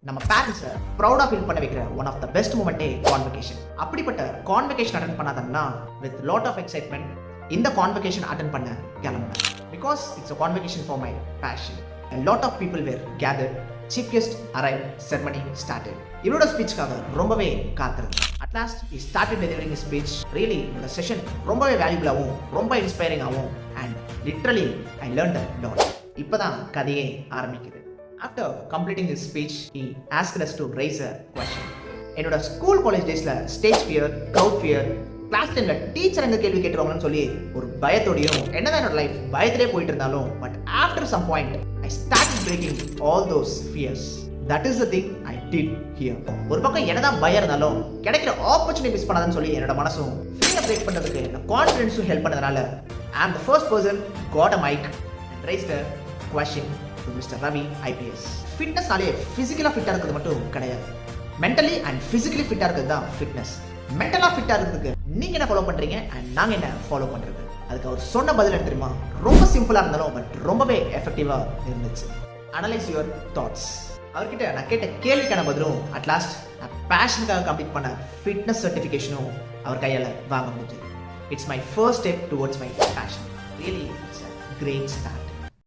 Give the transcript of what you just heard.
நம்ம பேரண்ட்ஸை ப்ரௌடாக ஃபீல் பண்ண வைக்கிற ஒன் ஆஃப் த பெஸ்ட் மூமெண்ட்டே கான்வெகேஷன். அப்படிப்பட்ட கான்வெகேஷன் அட்டன் பண்ணாதன்னா வித் லாட் ஆஃப் எக்ஸைட்மெண்ட் இந்த கான்வெகேஷன் அட்டன் பண்ண கிளம்புனேன். Because it's a convocation for my passion. A lot of people were gathered. Chief guest arrived. Ceremony started. இவரோட ஸ்பீச்சுக்காக ரொம்பவே காத்திருந்தேன். At last he started delivering his speech. Really இந்த session ரொம்பவே வேல்யூபிளாகவும் ரொம்ப இன்ஸ்பைரிங்காகவும் and literally I learned a lot. இப்போதான் கதையே ஆரம்பிக்குது. After completing his speech, he asked us to raise a question. என்னோட ஸ்கூல் காலேஜ் டேஸ்ல stage fear, crowd fear, class டைம்ல teacher எங்க கேள்வி கேட்டுருவாங்கன்னு சொல்லி ஒரு பயத்தோடையும் என்னதான் என்னோட லைஃப் பயத்திலே போயிட்டு இருந்தாலும் but after some point I started breaking all those fears. That is the thing I did here. ஒரு பக்கம் என்னதான் பயம் இருந்தாலும் கிடைக்கிற ஆப்பர்ச்சுனிட்டி மிஸ் பண்ணாதுன்னு சொல்லி என்னோட மனசும் ஃபியரை பிரேக் பண்றதுக்கு என்னோட கான்ஃபிடன்ஸும் ஹெல்ப் பண்ணதுனால I am the first person got a mic and raised a question to mister Ravi IPS. ஃபிட்னஸ்னாலே ஃபிசிக்கலாக ஃபிட்டாக இருக்கிறது மட்டும் கிடையாது, மென்டலி அண்ட் ஃபிசிக்கலி ஃபிட்டாக இருக்கிறது தான் ஃபிட்னஸ். மென்டலாக ஃபிட்டாக இருக்கிறதுக்கு நீங்கள் என்ன ஃபாலோ பண்ணுறீங்க அண்ட் நாங்கள் என்ன ஃபாலோ பண்ணுறது? அதுக்கு அவர் சொன்ன பதில் என்ன தெரியுமா? ரொம்ப சிம்பிளாக இருந்தாலும் பட் ரொம்பவே எஃபெக்டிவாக இருந்துச்சு. Analyse your thoughts. அவர்கிட்ட நான் கேட்ட கேள்விக்கான பதிலும் அட்லாஸ்ட் நான் பேஷனுக்காக கம்ப்ளீட் பண்ண ஃபிட்னஸ் சர்டிஃபிகேஷனும் அவர் கையால் வாங்க முடிஞ்சது. It's my first step towards my passion. Really it's a great start.